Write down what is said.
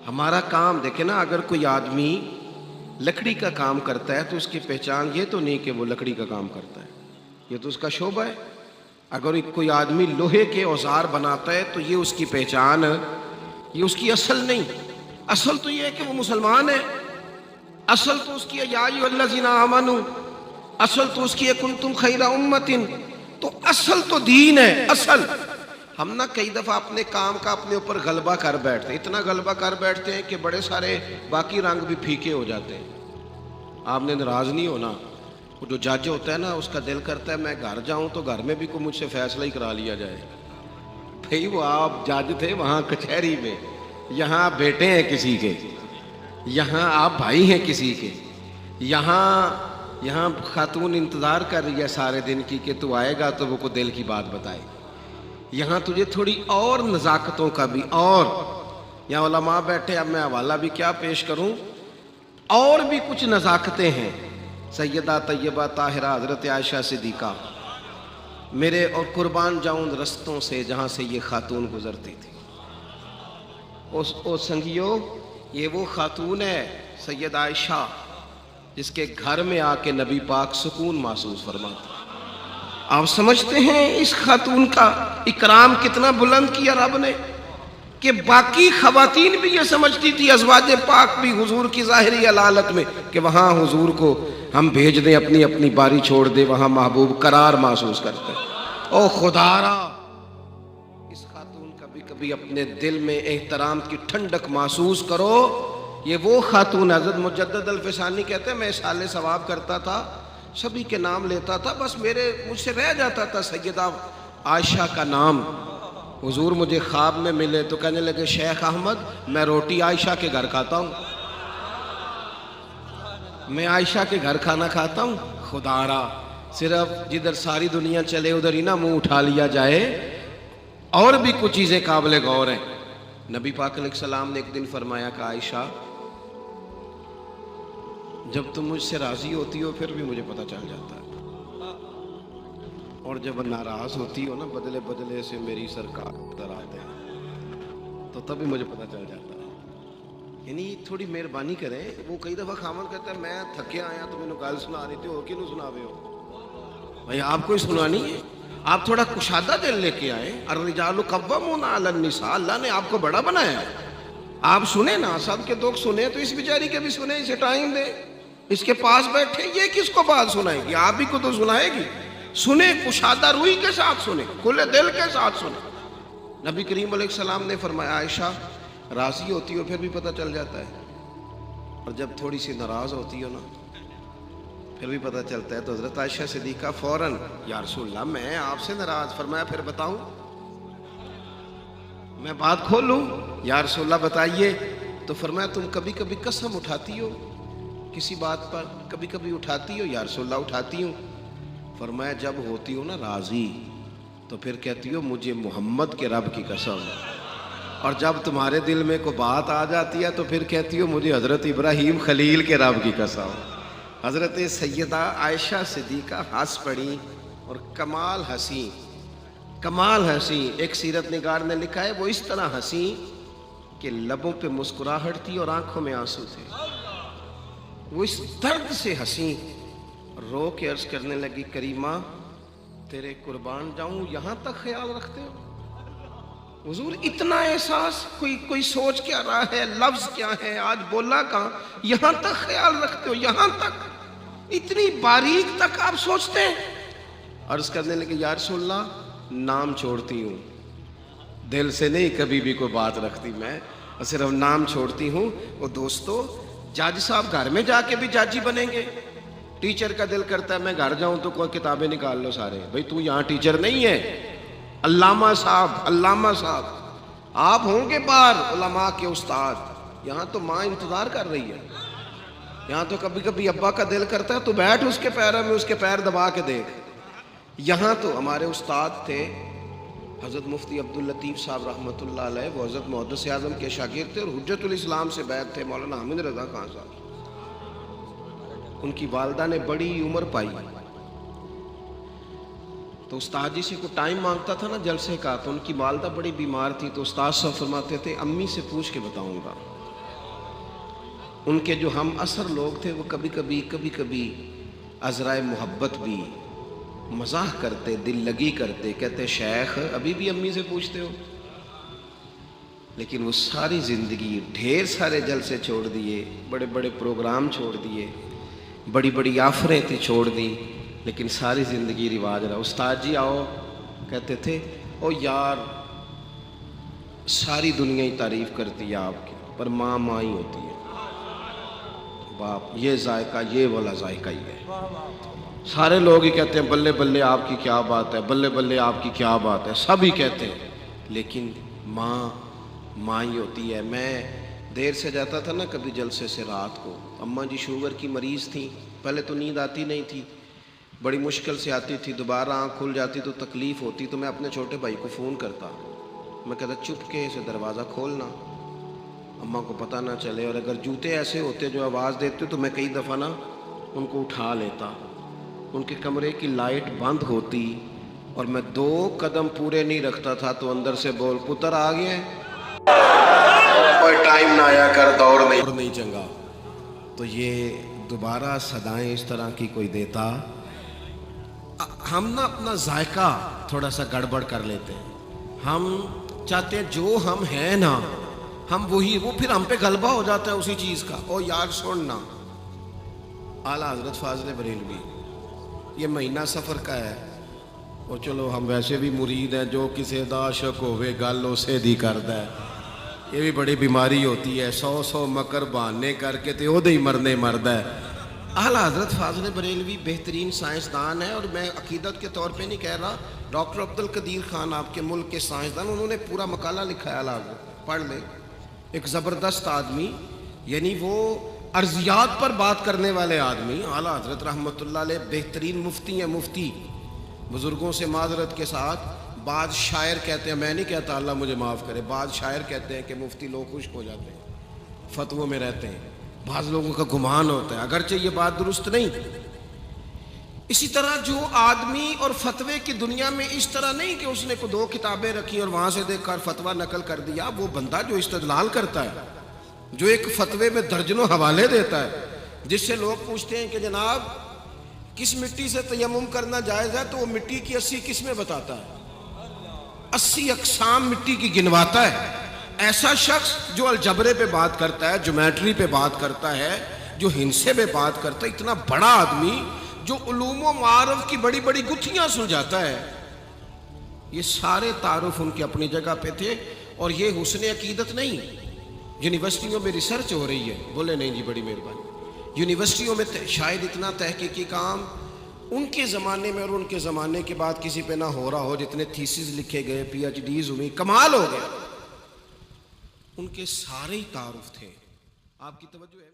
ہمارا کام دیکھیں نا، اگر کوئی آدمی لکڑی کا کام کرتا ہے تو اس کی پہچان یہ تو نہیں کہ وہ لکڑی کا کام کرتا ہے، یہ تو اس کا شعبہ ہے۔ اگر کوئی آدمی لوہے کے اوزار بناتا ہے تو یہ اس کی پہچان، یہ اس کی اصل نہیں۔ اصل تو یہ ہے کہ وہ مسلمان ہے، اصل تو اس کی یا ایھا الذین آمنوا، اصل تو اس کی کنتم خیر امۃ، تو اصل تو دین ہے۔ اصل ہم نہ کئی دفعہ اپنے کام کا اپنے اوپر غلبہ کر بیٹھتے ہیں، اتنا غلبہ کر بیٹھتے ہیں کہ بڑے سارے باقی رنگ بھی پھیکے ہو جاتے ہیں۔ آپ نے ناراض نہیں ہونا، وہ جو جج ہوتا ہے نا، اس کا دل کرتا ہے میں گھر جاؤں تو گھر میں بھی کوئی مجھ سے فیصلہ ہی کرا لیا جائے۔ بھئی وہ آپ جج تھے وہاں کچہری میں، یہاں آپ بیٹے ہیں کسی کے، یہاں آپ بھائی ہیں کسی کے، یہاں خاتون انتظار کر رہی ہے سارے دن کی کہ تو آئے گا تو وہ کو دل کی بات بتائے۔ یہاں تجھے تھوڑی اور نزاکتوں کا بھی، اور یہاں علماء بیٹھے، اب میں حوالہ بھی کیا پیش کروں، اور بھی کچھ نزاکتیں ہیں۔ سیدہ طیبہ طاہرہ حضرت عائشہ صدیقہ، میرے اور قربان جاؤں رستوں سے جہاں سے یہ خاتون گزرتی تھی۔ او سنگیو، یہ وہ خاتون ہے سیدہ عائشہ جس کے گھر میں آ کے نبی پاک سکون محسوس فرماتے۔ آپ سمجھتے ہیں اس خاتون کا اکرام کتنا بلند کیا رب نے، کہ باقی خواتین بھی یہ سمجھتی تھی، ازواج پاک بھی حضور کی ظاہری علالت میں، کہ وہاں حضور کو ہم بھیج دیں، اپنی اپنی باری چھوڑ دیں، وہاں محبوب قرار محسوس کرتے۔ او خدا را، اس خاتون کا بھی کبھی اپنے دل میں احترام کی ٹھنڈک محسوس کرو۔ یہ وہ خاتون، حضرت مجدد الفسانی کہتے ہیں میں اصحال ثواب کرتا تھا، سبھی کے نام لیتا تھا، بس مجھ سے رہ جاتا تھا سیدہ عائشہ کا نام۔ حضور مجھے خواب میں ملے تو کہنے لگے شیخ احمد میں روٹی عائشہ کے گھر کھاتا ہوں، میں عائشہ کے گھر کھانا کھاتا ہوں۔ خدا را، صرف جدھر ساری دنیا چلے ادھر ہی نہ منہ اٹھا لیا جائے، اور بھی کچھ چیزیں قابل غور ہیں۔ نبی پاک علیہ السلام نے ایک دن فرمایا کہ عائشہ جب تم مجھ سے راضی ہوتی ہو پھر بھی مجھے پتہ چل جاتا ہے، اور جب ناراض ہوتی ہو نا بدلے بدلے سے میری سرکار ادھر آتے ہیں تو تب بھی مجھے پتہ چل جاتا ہے۔ یعنی تھوڑی مہربانی کریں۔ وہ کئی دفعہ خامن کہتا ہے میں تھکے آیا تو مینوں گل سنا رہی تھی، ہو کینوں سناوے ہو؟ بھائی آپ کو ہی سنانی ہے، آپ تھوڑا کشادہ دل لے کے آئیں۔ الرجال قوامون علی النساء، اللہ نے آپ کو بڑا بنایا ہے، آپ سنیں نا، سب کے دکھ سنیں تو اس بیچاری کے بھی سنیں، اسے ٹائم دیں۔ اس کے پاس بیٹھے یہ کس کو بات سنائے گی؟ آپ ہی کو تو سنائے گی۔ سنیں، کشادہ روئی کے ساتھ سنیں، کھلے دل کے ساتھ سنیں۔ نبی کریم علیہ السلام نے فرمایا عائشہ راضی ہوتی ہو پھر بھی پتہ چل جاتا ہے، اور جب تھوڑی سی ناراض ہوتی ہو نا پھر بھی پتہ چلتا ہے۔ تو حضرت عائشہ صدیقہ فوراً یا رسول اللہ میں آپ سے ناراض، فرمایا پھر بتاؤں، میں بات کھولوں؟ یا رسول اللہ بتائیے۔ تو فرمایا تم کبھی کبھی قسم اٹھاتی ہو کسی بات پر، کبھی کبھی اٹھاتی ہو؟ یا رسول اللہ اٹھاتی ہوں۔ فرمایا جب ہوتی ہو نا راضی تو پھر کہتی ہو مجھے محمد کے رب کی قسم، اور جب تمہارے دل میں کوئی بات آ جاتی ہے تو پھر کہتی ہو مجھے حضرت ابراہیم خلیل کے رب کی قسم۔ حضرت سیدہ عائشہ صدیقہ ہنس پڑی، اور کمال ہنسی، کمال ہنسی۔ ایک سیرت نگار نے لکھا ہے وہ اس طرح ہنسی کہ لبوں پہ مسکراہٹ تھی اور آنکھوں میں آنسو تھے۔ وہ اس درد سے ہنسی، رو کے عرض کرنے لگی کریمہ تیرے قربان جاؤں یہاں تک خیال رکھتے ہو؟ حضور اتنا احساس، کوئی سوچ کیا رہا ہے، لفظ کیا ہے، آج بولا کہاں، یہاں تک خیال رکھتے ہو، یہاں تک، اتنی باریک تک آپ سوچتے ہیں؟ عرض کرنے لگے یا رسول اللہ نام چھوڑتی ہوں، دل سے نہیں کبھی بھی کوئی بات رکھتی میں، صرف نام چھوڑتی ہوں۔ وہ دوستو جج صاحب گھر میں جا کے بھی جج ہی بنیں گے؟ ٹیچر کا دل کرتا ہے میں گھر جاؤں تو کوئی کتابیں نکال لو سارے، بھئی تو یہاں ٹیچر نہیں ہے، علامہ صاحب، علامہ صاحب آپ ہوں گے باہر علماء کے استاد، یہاں تو ماں انتظار کر رہی ہے، یہاں تو کبھی کبھی ابا کا دل کرتا ہے تو بیٹھ اس کے پیروں میں، اس کے پیر دبا کے دیکھ۔ یہاں تو ہمارے استاد تھے حضرت مفتی عبداللطیف صاحب رحمۃ اللہ علیہ، وہ حضرت محدث اعظم کے شاگرد تھے اور حجت الاسلام سے بیعت تھے مولانا حامد رضا خان صاحب۔ ان کی والدہ نے بڑی عمر پائی تو استاد جی سے کوئی ٹائم مانگتا تھا نا جلسے کا، تو ان کی والدہ بڑی بیمار تھی تو استاد صاحب فرماتے تھے امی سے پوچھ کے بتاؤں گا۔ ان کے جو ہم اثر لوگ تھے وہ کبھی کبھی عذرائے محبت بھی مزاح کرتے، دل لگی کرتے، کہتے شیخ ابھی بھی امی سے پوچھتے ہو؟ لیکن وہ ساری زندگی ڈھیر سارے جلسے چھوڑ دیے، بڑے بڑے پروگرام چھوڑ دیے، بڑی بڑی آفریں تھی چھوڑ دی، لیکن ساری زندگی رواج رہا۔ استاد جی آؤ، کہتے تھے او یار ساری دنیا ہی تعریف کرتی ہے آپ کی، پر ماں ماں ہی ہوتی ہے، باپ یہ ذائقہ یہ والا ذائقہ ہی ہے۔ سارے لوگ ہی کہتے ہیں بلے بلے آپ کی کیا بات ہے، بلے بلے آپ کی کیا بات ہے، سب ہی کہتے ہیں، لیکن ماں ماں ہی ہوتی ہے۔ میں دیر سے جاتا تھا نا کبھی جلسے سے رات کو، اماں جی شوگر کی مریض تھیں، پہلے تو نیند آتی نہیں تھی، بڑی مشکل سے آتی تھی، دوبارہ آنکھ کھل جاتی تو تکلیف ہوتی، تو میں اپنے چھوٹے بھائی کو فون کرتا، میں کہتا چپکے سے دروازہ کھولنا، اماں کو پتہ نہ چلے، اور اگر جوتے ایسے ہوتے جو آواز دیتے تو میں کئی دفعہ نا ان کو اٹھا لیتا، ان کے کمرے کی لائٹ بند ہوتی اور میں 2 قدم پورے نہیں رکھتا تھا تو اندر سے بول پتر آ گیا ہے، کوئی ٹائم نہ آیا کر دوڑ نہیں چنگا۔ تو یہ دوبارہ صدائیں اس طرح کی کوئی دیتا، ہم نا اپنا ذائقہ تھوڑا سا گڑبڑ کر لیتے ہیں، ہم چاہتے ہیں جو ہم ہیں نا ہم وہی، وہ پھر ہم پہ غلبہ ہو جاتا ہے اسی چیز کا۔ او یار سننا، اعلیٰ حضرت فاضل بریلوی، یہ مہینہ سفر کا ہے، اور چلو ہم ویسے بھی مرید ہیں، جو کسی دا عاشق ہوئے گل اسے دی کردا ہے، یہ بھی بڑی بیماری ہوتی ہے، 100 مکر بہانے کر کے تے او دے ہی مرنے مردا ہے۔ اعلیٰ حضرت فاضل بریلوی بہترین سائنسدان ہے، اور میں عقیدت کے طور پہ نہیں کہہ رہا، ڈاکٹر عبدالقدیر خان آپ کے ملک کے سائنسدان، انہوں نے پورا مقالہ لکھا ہے، اعلیٰ حضرت پڑھ لیں، ایک زبردست آدمی، یعنی وہ ارضیات پر بات کرنے والے آدمی، اعلیٰ حضرت رحمۃ اللہ علیہ بہترین مفتی ہیں، مفتی بزرگوں سے معذرت کے ساتھ، بعض شاعر کہتے ہیں، میں نہیں کہتا اللہ مجھے معاف کرے، بعض شاعر کہتے ہیں کہ مفتی لوگ خشک ہو جاتے ہیں، فتووں میں رہتے ہیں، بعض لوگوں کا گمان ہوتا ہے، اگرچہ یہ بات درست نہیں۔ اسی طرح جو آدمی اور فتوے کی دنیا میں اس طرح نہیں کہ اس نے 2 کتابیں رکھی اور وہاں سے دیکھ کر فتویٰ نقل کر دیا، وہ بندہ جو استدلال کرتا ہے، جو ایک فتوے میں درجنوں حوالے دیتا ہے، جس سے لوگ پوچھتے ہیں کہ جناب کس مٹی سے تیمم کرنا جائز ہے، تو وہ مٹی کی 80 قسمیں بتاتا ہے، 80 اقسام مٹی کی گنواتا ہے۔ ایسا شخص جو الجبرے پہ بات کرتا ہے، جیومیٹری پہ بات کرتا ہے، جو ہندسے پہ بات کرتا ہے، اتنا بڑا آدمی جو علوم و معارف کی بڑی بڑی گتھیاں سلجھاتا ہے، یہ سارے تعارف ان کی اپنی جگہ پہ تھے، اور یہ حسن عقیدت نہیں۔ یونیورسٹیوں میں ریسرچ ہو رہی ہے، بولے نہیں جی بڑی مہربانی، یونیورسٹیوں میں شاید اتنا تحقیقی کام ان کے زمانے میں اور ان کے زمانے کے بعد کسی پہ نہ ہو رہا ہو، جتنے تھیسز لکھے گئے، پی ایچ ڈیز ہوئی، کمال ہو گیا، ان کے سارے ہی تعارف تھے۔ آپ کی توجہ ہے؟